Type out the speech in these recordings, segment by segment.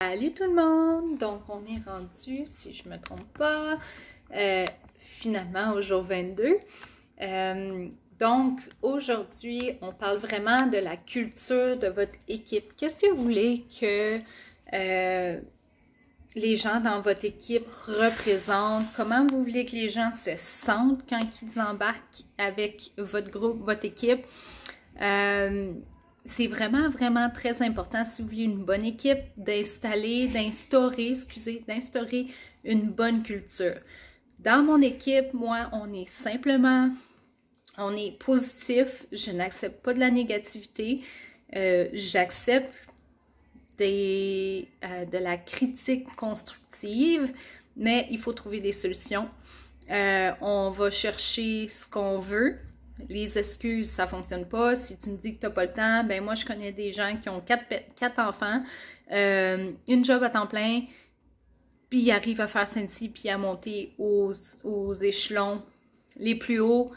Salut tout le monde! Donc, on est rendu, si je me trompe pas, finalement au jour 22. Donc, aujourd'hui, on parle vraiment de la culture de votre équipe. Qu'est-ce que vous voulez que les gens dans votre équipe représentent? Comment vous voulez que les gens se sentent quand ils embarquent avec votre groupe, votre équipe? C'est vraiment très important, si vous voulez une bonne équipe, d'instaurer une bonne culture. Dans mon équipe, moi, on est positif, je n'accepte pas de la négativité, j'accepte de la critique constructive, mais il faut trouver des solutions. On va chercher ce qu'on veut. Les excuses, ça ne fonctionne pas. Si tu me dis que tu n'as pas le temps, ben moi, je connais des gens qui ont quatre enfants, une job à temps plein, puis ils arrivent à faire celle-ci, puis à monter aux échelons les plus hauts.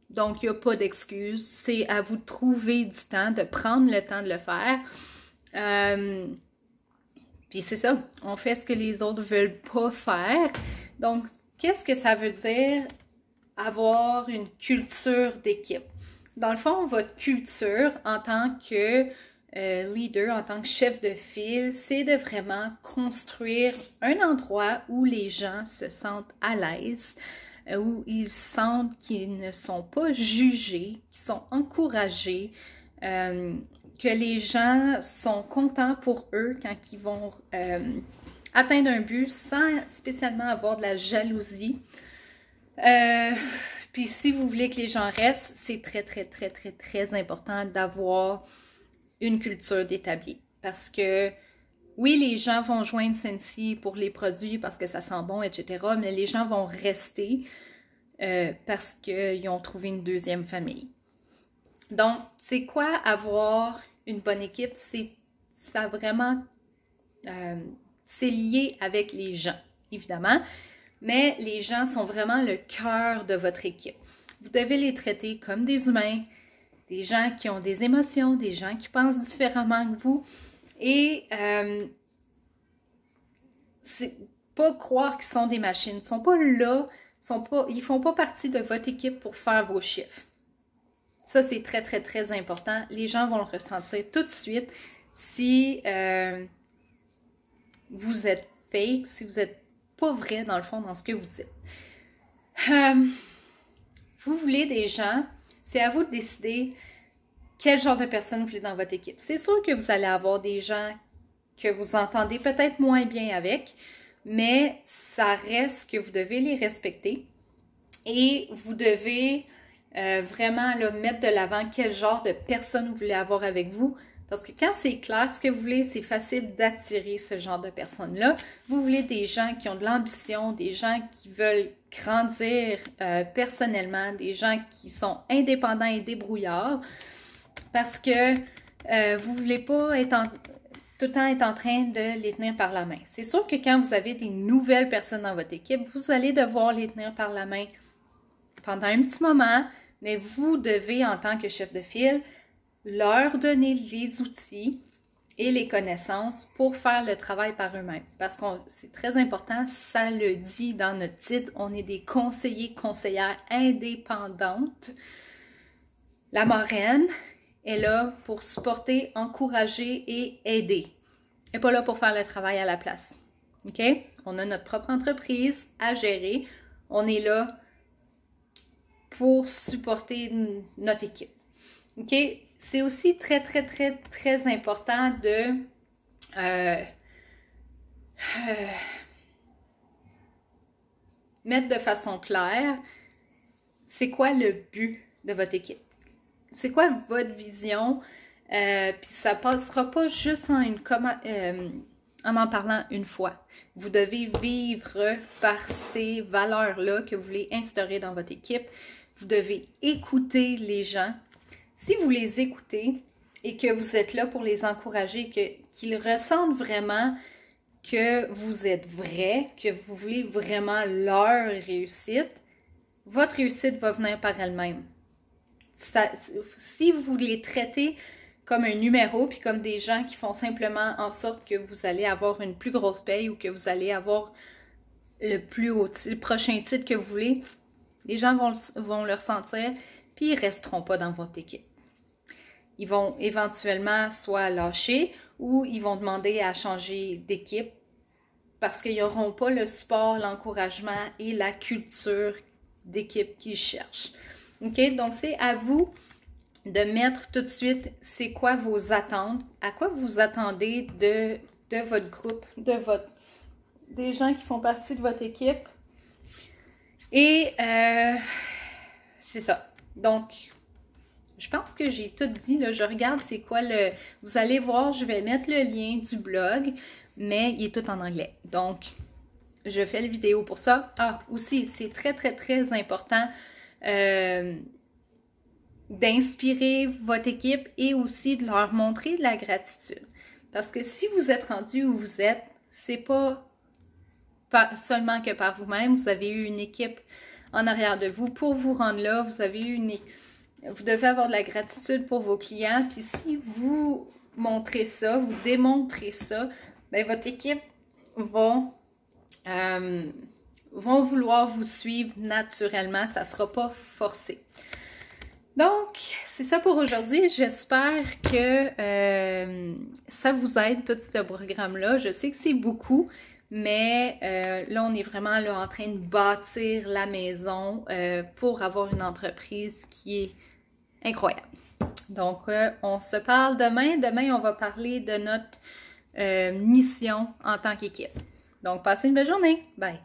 Donc, il n'y a pas d'excuses. C'est à vous de trouver du temps, de prendre le temps de le faire. Puis c'est ça, on fait ce que les autres ne veulent pas faire. Donc, qu'est-ce que ça veut dire avoir une culture d'équipe? Dans le fond, votre culture en tant que leader, en tant que chef de file, c'est de vraiment construire un endroit où les gens se sentent à l'aise, où ils sentent qu'ils ne sont pas jugés, qu'ils sont encouragés, que les gens sont contents pour eux quand ils vont atteindre un but sans spécialement avoir de la jalousie. Puis si vous voulez que les gens restent, c'est très important d'avoir une culture d'établi. Parce que oui, les gens vont joindre Scentsy pour les produits parce que ça sent bon, etc. Mais les gens vont rester parce qu'ils ont trouvé une deuxième famille. Donc, c'est quoi avoir une bonne équipe? C'est lié avec les gens, évidemment. Mais les gens sont vraiment le cœur de votre équipe. Vous devez les traiter comme des humains, des gens qui ont des émotions, des gens qui pensent différemment que vous. Et c'est pas croire qu'ils sont des machines. Ils ne sont pas là, ils font pas partie de votre équipe pour faire vos chiffres. Ça, c'est très important. Les gens vont le ressentir tout de suite si vous êtes fake, si vous êtes pas vrai, dans le fond, dans ce que vous dites. Vous voulez des gens, c'est à vous de décider quel genre de personnes vous voulez dans votre équipe. C'est sûr que vous allez avoir des gens que vous entendez peut-être moins bien avec, mais ça reste que vous devez les respecter et vous devez vraiment là, mettre de l'avant quel genre de personnes vous voulez avoir avec vous. Parce que quand c'est clair ce que vous voulez, c'est facile d'attirer ce genre de personnes-là. Vous voulez des gens qui ont de l'ambition, des gens qui veulent grandir personnellement, des gens qui sont indépendants et débrouillards. Parce que vous ne voulez pas tout le temps être en train de les tenir par la main. C'est sûr que quand vous avez des nouvelles personnes dans votre équipe, vous allez devoir les tenir par la main pendant un petit moment, mais vous devez, en tant que chef de file, leur donner les outils et les connaissances pour faire le travail par eux-mêmes. Parce que c'est très important, ça le dit dans notre titre, on est des conseillères indépendantes. La marraine est là pour supporter, encourager et aider. Elle n'est pas là pour faire le travail à la place. OK? On a notre propre entreprise à gérer. On est là pour supporter notre équipe. OK? C'est aussi très important de mettre de façon claire c'est quoi le but de votre équipe. C'est quoi votre vision? Puis ça passera pas juste en parlant une fois. Vous devez vivre par ces valeurs-là que vous voulez instaurer dans votre équipe. Vous devez écouter les gens. Si vous les écoutez et que vous êtes là pour les encourager, qu'ils ressentent vraiment que vous êtes vrai, que vous voulez vraiment leur réussite, votre réussite va venir par elle-même. Si vous les traitez comme un numéro, puis comme des gens qui font simplement en sorte que vous allez avoir une plus grosse paye ou que vous allez avoir le prochain titre que vous voulez. Les gens vont le ressentir, puis ils ne resteront pas dans votre équipe. Ils vont éventuellement soit lâcher ou ils vont demander à changer d'équipe parce qu'ils n'auront pas le support, l'encouragement et la culture d'équipe qu'ils cherchent. OK? Donc, c'est à vous de mettre tout de suite c'est quoi vos attentes, à quoi vous attendez de votre groupe, des gens qui font partie de votre équipe. Et c'est ça. Donc, je pense que j'ai tout dit. Là. Je regarde c'est quoi le... Vous allez voir, je vais mettre le lien du blog, mais il est tout en anglais. Donc, je fais la vidéo pour ça. Ah, aussi, c'est très, très, très important d'inspirer votre équipe et aussi de leur montrer de la gratitude. Parce que si vous êtes rendu où vous êtes, c'est pas seulement que par vous-même, vous avez eu une équipe en arrière de vous pour vous rendre là, vous avez eu vous devez avoir de la gratitude pour vos clients, puis si vous montrez ça, vous démontrez ça, bien, votre équipe vont vouloir vous suivre naturellement, ça ne sera pas forcé. Donc, c'est ça pour aujourd'hui. J'espère que ça vous aide, tout ce programme-là. Je sais que c'est beaucoup, mais là, on est vraiment là, en train de bâtir la maison pour avoir une entreprise qui est incroyable. Donc, on se parle demain. Demain, on va parler de notre mission en tant qu'équipe. Donc, passez une belle journée. Bye!